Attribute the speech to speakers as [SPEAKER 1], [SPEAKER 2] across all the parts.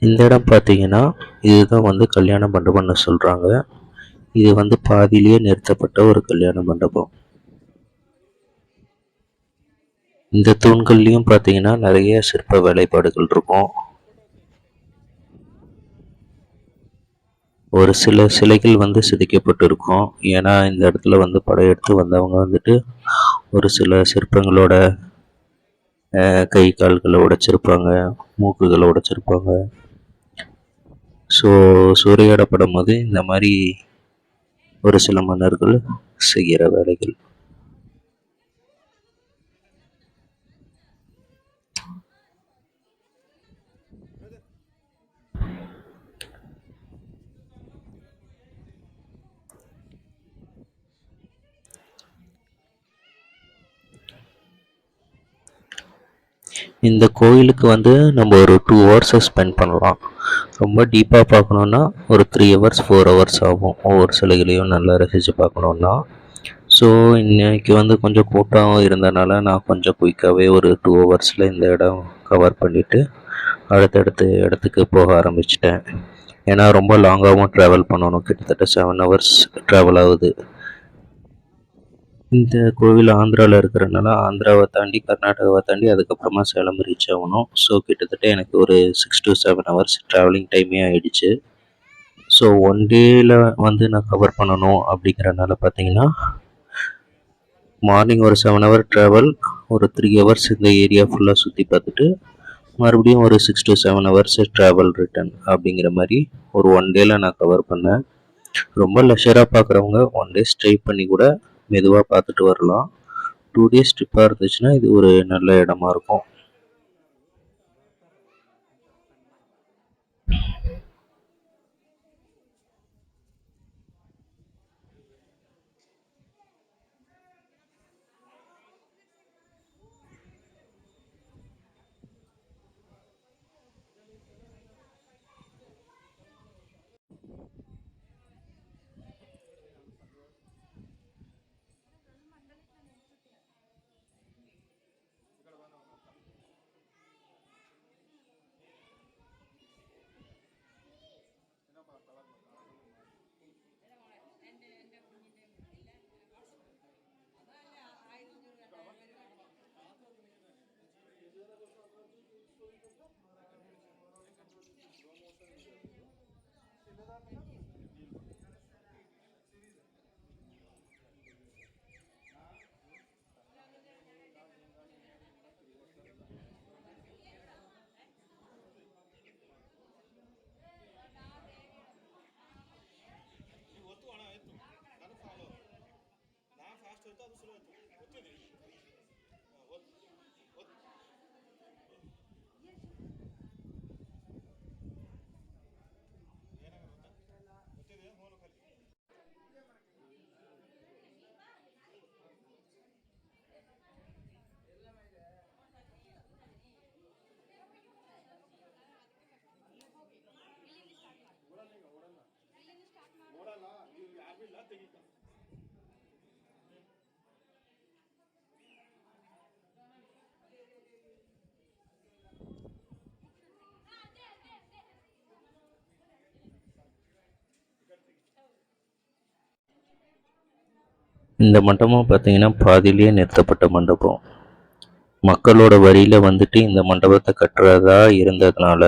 [SPEAKER 1] இந்த இடம் பார்த்தீங்கன்னா, இதுதான் வந்து கல்யாண மண்டபம்னு சொல்றாங்க. இது வந்து பாதியிலேயே நிறுத்தப்பட்ட ஒரு கல்யாண மண்டபம். இந்த தூண்கள்லயும் பார்த்தீங்கன்னா, நெறைய சிற்ப வேலைப்பாடுகள் இருக்கும். ஒரு சில சிலைகள் வந்து சிதைக்கப்பட்டிருக்கும். ஏன்னா, இந்த இடத்துல வந்து படையெடுத்து வந்தவங்க வந்துட்டு, ஒரு சில சிற்பங்களோட கை, கால்கள உடைச்சிருப்பாங்க, மூக்குகள உடைச்சிருப்பாங்க. ஸோ சூறையாடப்படும்போது இந்த மாரி ஒரு சில மன்னர்கள் செய்கிற வேலைகள். இந்த கோயிலுக்கு வந்து நம்ம ஒரு 2 ஹவர்ஸ ஸ்பெண்ட் பண்ணலாம். ரொம்ப டீப்பா பார்க்கணுன்னா ஒரு 3 ஹவர்ஸ், 4 ஹவர்ஸ் ஆகும். ஒவ்வொரு சிலைகளையும் நல்லா ரசிச்சு பார்க்கணுன்னா. ஸோ இன்னைக்கு வந்து கொஞ்சம் கூட்டம் இருந்தனால நான் கொஞ்சம் குயிக்காவே ஒரு 2 ஹவர்ஸில் இந்த இடம் கவர் பண்ணிவிட்டு அடுத்தடுத்த இடத்துக்கு போக ஆரம்பிச்சிட்டேன். ஏன்னா ரொம்ப லாங்காகவும் ட்ராவல் பண்ணணும். கிட்டத்தட்ட 7 ஹவர்ஸ் ட்ராவல் ஆகுது. இந்த கோவில் ஆந்திராவில் இருக்கிறனால ஆந்திராவை தாண்டி கர்நாடகாவை தாண்டி அதுக்கப்புறமா சேலம் ரீச் ஆகணும். ஸோ கிட்டத்தட்ட எனக்கு ஒரு 6 to 7 ஹவர்ஸ் ட்ராவலிங் டைமே ஆயிடுச்சு. ஸோ ஒன் டேயில் வந்து நான் கவர் பண்ணணும் அப்படிங்கிறனால பார்த்தீங்கன்னா, மார்னிங் ஒரு 7 ஹவர் ட்ராவல், ஒரு 3 ஹவர்ஸ் இந்த ஏரியா ஃபுல்லாக சுற்றி பார்த்துட்டு மறுபடியும் ஒரு 6 to 7 ஹவர்ஸ் ட்ராவல் ரிட்டர்ன் அப்படிங்கிற மாதிரி ஒரு ஒன் டேயில் நான் கவர் பண்ணேன். ரொம்ப லெஷராக பார்க்குறவங்க ஒன் டே ஸ்டே பண்ணி கூட மெதுவாக பார்த்துட்டு வரலாம். 2 டேஸ் ட்ரிப்பாக இருந்துச்சுன்னா இது ஒரு நல்ல இடமா இருக்கும். இந்த மண்டபம் பார்த்தீங்கன்னா பாதியிலேயே நிறுத்தப்பட்ட மண்டபம். மக்களோட வரியில வந்துட்டு இந்த மண்டபத்தை கட்டுறதா இருந்ததுனால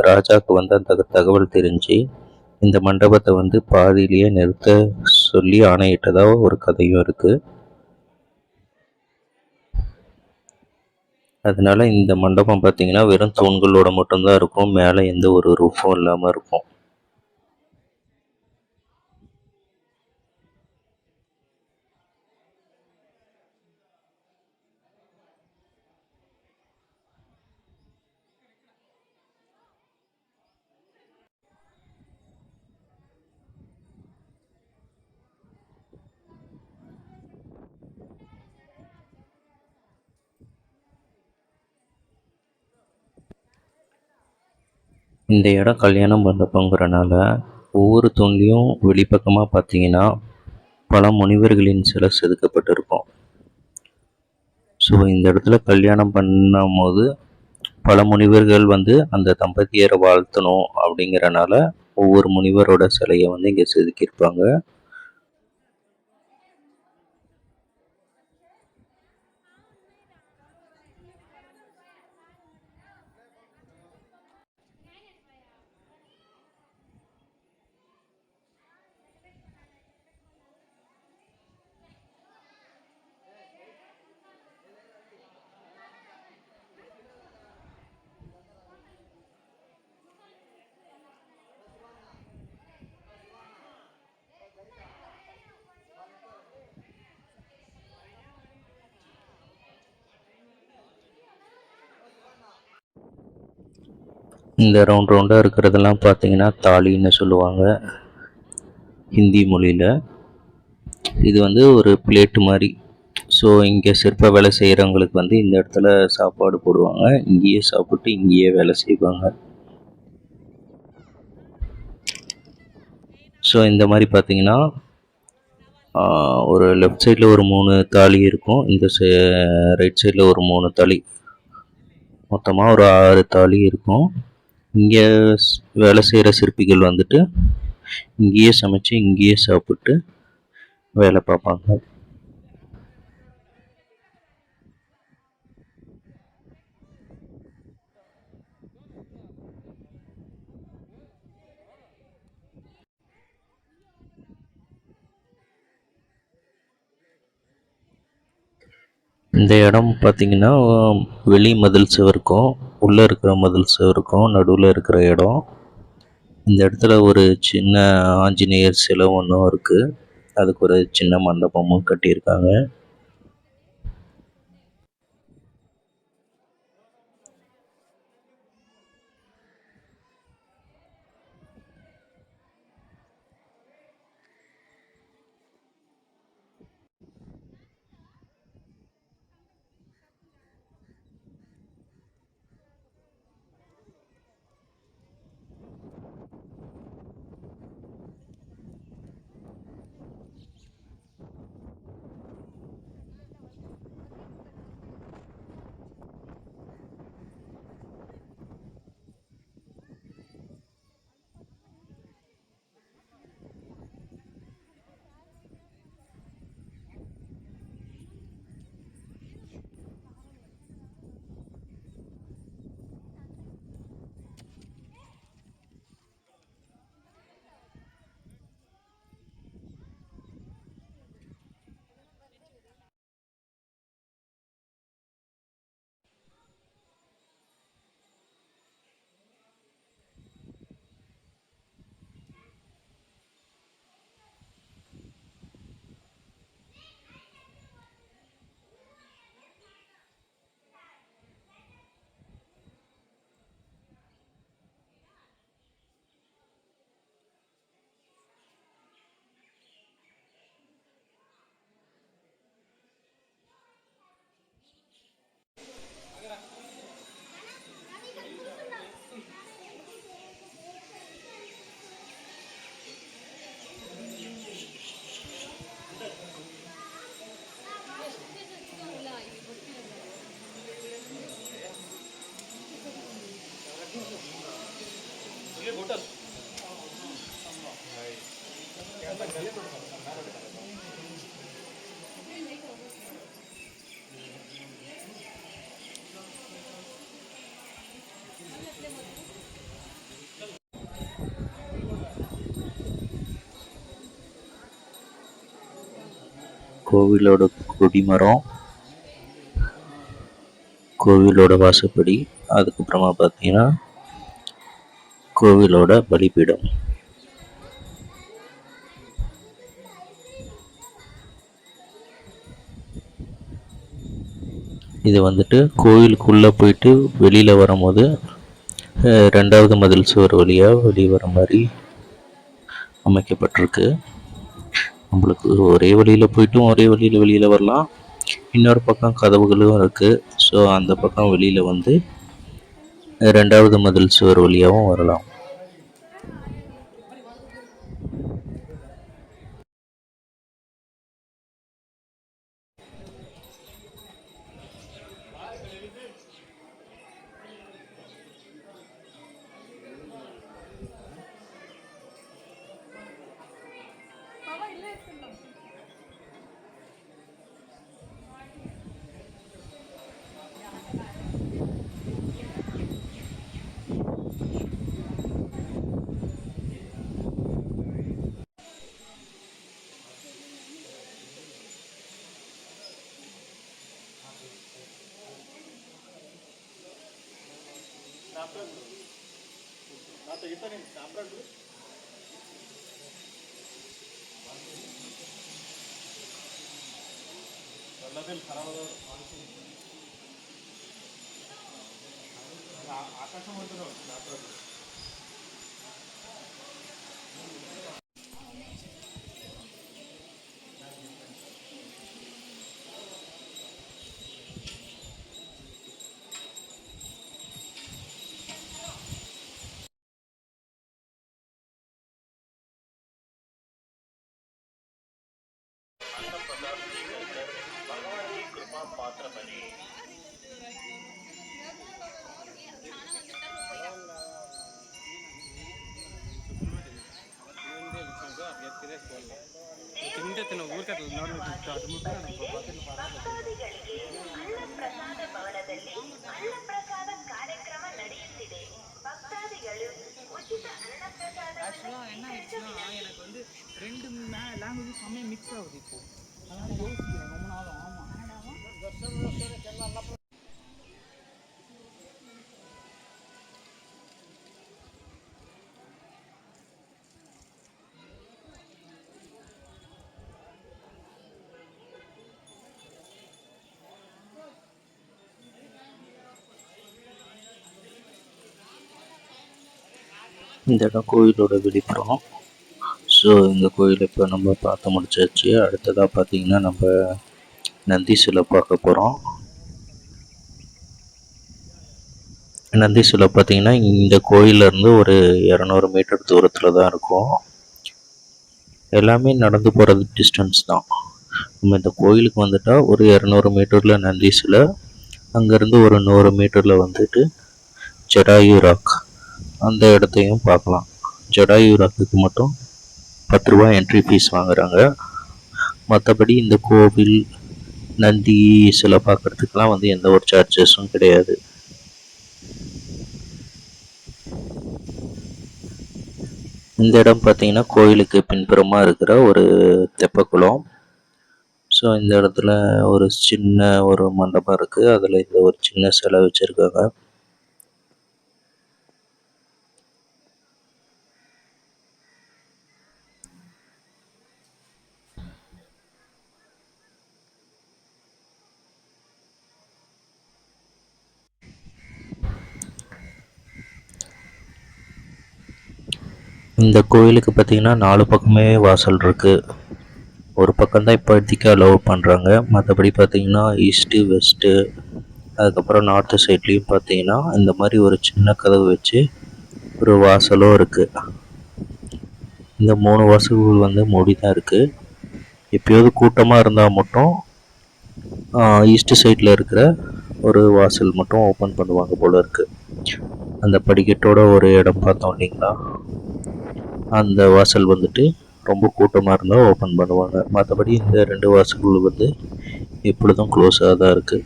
[SPEAKER 1] ராஜாவுக்கு வந்து அந்த தகவல் தெரிஞ்சு இந்த மண்டபத்தை வந்து பாதியிலேயே நிறுத்த சொல்லி ஆணையிட்டதா ஒரு கதையும் இருக்கு. அதனால இந்த மண்டபம் பார்த்தீங்கன்னா வெறும் தூண்களோட மட்டும்தான் இருக்கும். மேலே எந்த ஒரு ரூஃபும் இல்லாமல் இருக்கும். இந்த இடம் கல்யாண மண்டபங்கிறனால ஒவ்வொரு தூண்லேயும் வெளிப்பக்கமாக பார்த்தீங்கன்னா பல முனிவர்களின் சிலை செதுக்கப்பட்டிருக்கும். ஸோ இந்த இடத்துல கல்யாணம் பண்ணும்போது பல முனிவர்கள் வந்து அந்த தம்பதியரை வாழ்த்தணும் அப்படிங்கிறனால ஒவ்வொரு முனிவரோட சிலையை வந்து இங்கே செதுக்கியிருப்பாங்க. இந்த ரவுண்ட் ரவுண்டாக இருக்கிறதெல்லாம் பார்த்தீங்கன்னா தாலின்னு சொல்லுவாங்க ஹிந்தி மொழியில். இது வந்து ஒரு பிளேட்டு மாதிரி. ஸோ இங்கே சிற்ப வேலை செய்கிறவங்களுக்கு வந்து இந்த இடத்துல சாப்பாடு போடுவாங்க, இங்கேயே சாப்பிட்டு இங்கேயே வேலை செய்வாங்க. ஸோ இந்த மாதிரி பார்த்தீங்கன்னா ஒரு லெஃப்ட் சைடில் ஒரு 3 தாலி இருக்கும், இந்த ரைட் சைடில் ஒரு 3 தாலி, மொத்தமாக ஒரு 6 தாலி இருக்கும். இங்கே வேலை செய்கிற சிற்பிகள் வந்துட்டு இங்கேயே சமைச்சு இங்கேயே சாப்பிட்டு வேலை பார்ப்பாங்க. இந்த இடம் பார்த்திங்கன்னா வெளி மதில் சுவருக்கும் உள்ளே இருக்கிற மதில் சுவருக்கும் நடுவில் இருக்கிற இடம். இந்த இடத்துல ஒரு சின்ன ஆஞ்சநேயர் சிலை ஒன்றும் இருக்குது, அதுக்கு ஒரு சின்ன மண்டபமும் கட்டியிருக்காங்க. கோவிலோட கொடிமரம், கோவிலோட வாசப்படி, அதுக்கப்புறமா பார்த்தீங்கன்னா கோவிலோட பலிபீடம். இது வந்துட்டு கோவிலுக்குள்ளே போயிட்டு வெளியில் வரும்போது 2வது மதில் சுவர் வழியாக வெளியே வர மாதிரி அமைக்கப்பட்டிருக்கு. நம்மளுக்கு ஒரே வழியில் போயிட்டும் ஒரே வழியில் வெளியில் வரலாம், இன்னொரு பக்கம் கதவுகளும் இருக்குது. ஸோ அந்த பக்கம் வெளியில் வந்து 2வது மதில் சுவர் வழியாகவும் வரலாம்.
[SPEAKER 2] என்ன ஆயிடுச்சுன்னா எனக்கு வந்து ரெண்டு லாங்குவேஜ் செம்மையாக மிக்ஸ் ஆகுது இப்போ. அதனால யோசிக்கிறேன் ரொம்ப நாளும்.
[SPEAKER 1] இந்த இடம் கோயிலோட வெளிப்புறம். ஸோ இந்த கோயில் இப்போ நம்ம பார்த்து முடிச்சாச்சு. அடுத்ததாக பார்த்தீங்கன்னா நம்ம நந்தி சிலை பார்க்க போகிறோம். நந்தி சிலை பார்த்தீங்கன்னா இந்த கோயிலேருந்து ஒரு 200 மீட்டர் தூரத்தில் தான் இருக்கும். எல்லாமே நடந்து போகிறது டிஸ்டன்ஸ் தான். நம்ம இந்த கோயிலுக்கு வந்துட்டால் ஒரு 200 மீட்டரில் நந்தி சிலை, அங்கேருந்து ஒரு 100 மீட்டரில் வந்துட்டு ஜடாயு ராக், அந்த இடத்தையும் பார்க்கலாம். ஜடாயு ராக்குக்கு மட்டும் 10 ரூபா என்ட்ரி ஃபீஸ் வாங்குறாங்க. மற்றபடி இந்த கோவில் நந்தி சிலை பார்க்குறதுக்கெலாம் வந்து எந்த ஒரு சார்ஜஸும் கிடையாது. இந்த இடம் பார்த்தீங்கன்னா கோயிலுக்கு பின்புறமாக இருக்கிற ஒரு தெப்பக்குளம். ஸோ இந்த இடத்துல ஒரு சின்ன ஒரு மண்டபம் இருக்குது. அதில் இந்த ஒரு சின்ன சிலை வச்சுருக்காங்க. இந்த கோயிலுக்கு பார்த்தீங்கன்னா 4 பக்கமே வாசல் இருக்குது. ஒரு பக்கம்தான் இப்போதைக்கு அலோவ் பண்ணுறாங்க. மற்றபடி பார்த்தீங்கன்னா ஈஸ்ட்டு, வெஸ்ட்டு, அதுக்கப்புறம் நார்த்து சைட்லேயும் பார்த்தீங்கன்னா இந்த மாதிரி ஒரு சின்ன கதவு வச்சு ஒரு வாசலும் இருக்குது. இந்த 3 வாசல்கள் வந்து மூடி தான் இருக்குது. எப்போயாவது கூட்டமாக இருந்தால் மட்டும் ஈஸ்ட்டு சைடில் இருக்கிற ஒரு வாசல் மட்டும் ஓப்பன் பண்ணுவாங்க போல் இருக்குது. அந்த படிக்கட்டோட ஒரு இடம் பார்த்தோம் இல்லைங்களா, அந்த வாசல் வந்துட்டு ரொம்ப கூட்டமாக இருந்தால் ஓப்பன் பண்ணுவாங்க. மற்றபடி இந்த 2 வாசல்கள் வந்து எப்பொழுதும் க்ளோஸாக தான் இருக்குது.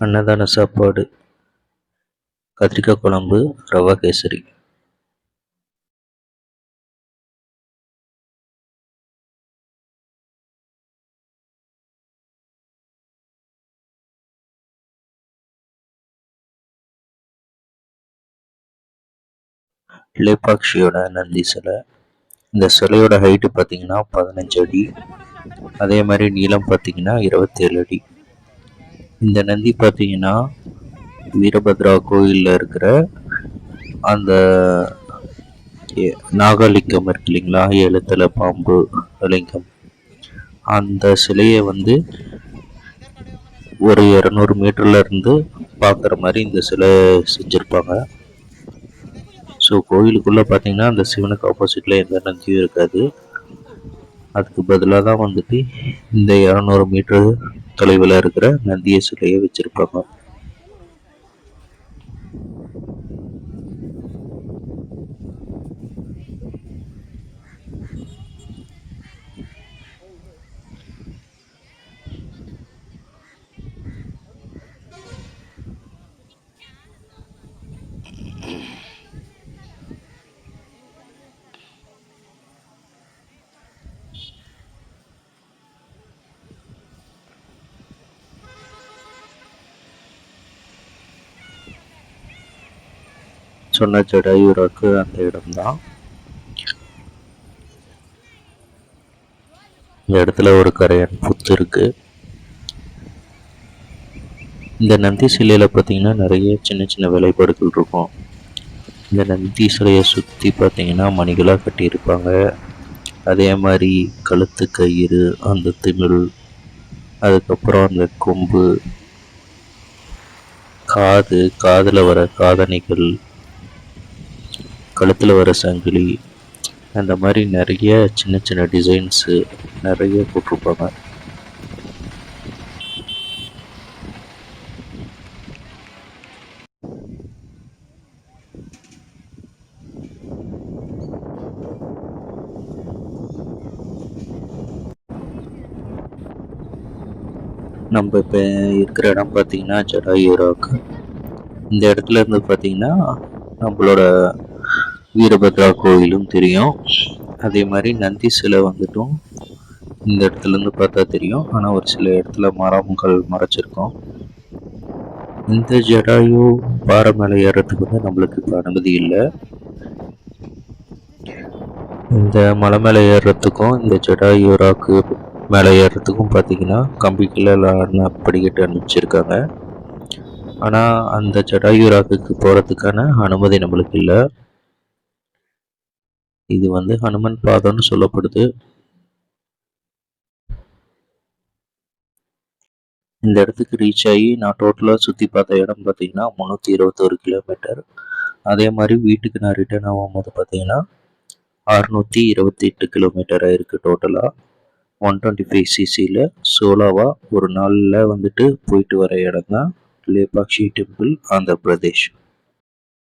[SPEAKER 1] அன்னதான சாப்பாடு, கத்திரிக்காய் குழம்பு, ரவா கேசரி. லேபாக்ஷியோட நந்தி சிலை. இந்த சிலையோட ஹைட்டு பார்த்தீங்கன்னா 15 அடி. அதே மாதிரி நீளம் பார்த்தீங்கன்னா 27 அடி. இந்த நந்தி பார்த்தீங்கன்னா வீரபத்ரா கோயிலில் இருக்கிற அந்த நாகலிங்கம் இருக்கு இல்லைங்களா, 7 தலை பாம்பு லிங்கம், அந்த சிலையை வந்து ஒரு 200 மீட்டர்ல இருந்து பார்க்குற மாதிரி இந்த சிலை செஞ்சுருப்பாங்க. ஸோ கோயிலுக்குள்ளே பார்த்தீங்கன்னா அந்த சிவனுக்கு ஆப்போசிட்டில் எந்த நந்தியும் இருக்காது. அதுக்கு பதிலாக தான் வந்துட்டு இந்த 200 மீட்டர் தொலைவில் இருக்கிற நந்திய சிலையை வச்சுருப்பாங்க. சொன்ன ஜடாயு ராக்கு அந்த இடம்தான். இந்த இடத்துல ஒரு கரையான் புத்து இருக்கு. இந்த நந்தி சிலையில் பார்த்தீங்கன்னா நிறைய சின்ன சின்ன வேலைப்பாடுகள் இருக்கும். இந்த நந்தி சிலையை சுற்றி பார்த்தீங்கன்னா மணிகளாக கட்டியிருப்பாங்க. அதே மாதிரி கழுத்து கயிறு, அந்த திமிழ், அதுக்கப்புறம் அந்த கொம்பு, காதில் வர காதணிகள், கழுத்தில் வர சங்கிலி, அந்த மாதிரி நிறைய சின்ன சின்ன டிசைன்ஸு நிறைய போட்டிருப்பாங்க. நம்ம இப்போ இருக்கிற இடம் பார்த்திங்கன்னா ஜடாயு ராக். இந்த இடத்துல இருந்து பார்த்திங்கன்னா நம்மளோட வீரபத்ரா கோயிலும் தெரியும். அதே மாதிரி நந்தி சிலை வந்துட்டும் இந்த இடத்துலேருந்து பார்த்தா தெரியும். ஆனால் ஒரு சில இடத்துல மரங்கள் மறைச்சிருக்கோம். இந்த ஜடாயு பாறை மேலே ஏறுறதுக்கு வந்து நம்மளுக்கு இப்போ அனுமதி இல்லை. இந்த மலை மேலே ஏறுறதுக்கும் இந்த ஜடாயு ராக்கு மேலே ஏறுறதுக்கும் பார்த்தீங்கன்னா கம்பிக்கலான படிக்கட்டு அனுப்பிச்சிருக்காங்க. ஆனால் அந்த ஜடாயு ராக்குக்கு போகிறதுக்கான அனுமதி நம்மளுக்கு இல்லை. இது வந்து ஹனுமன் பாதம்னு சொல்லப்படுது. இந்த இடத்துக்கு ரீச் ஆகி நான் டோட்டலாக சுற்றி பார்த்த இடம் பார்த்தீங்கன்னா 321 கிலோமீட்டர். அதே மாதிரி வீட்டுக்கு நான் ரிட்டர்ன் ஆகும்போது பார்த்தீங்கன்னா 628 கிலோமீட்டராக இருக்குது டோட்டலாக. 125cc சோலோவாக ஒரு நாளில் வந்துட்டு போயிட்டு வர இடம் தான் லேபாக்ஷி டெம்பிள், ஆந்திர பிரதேஷ்.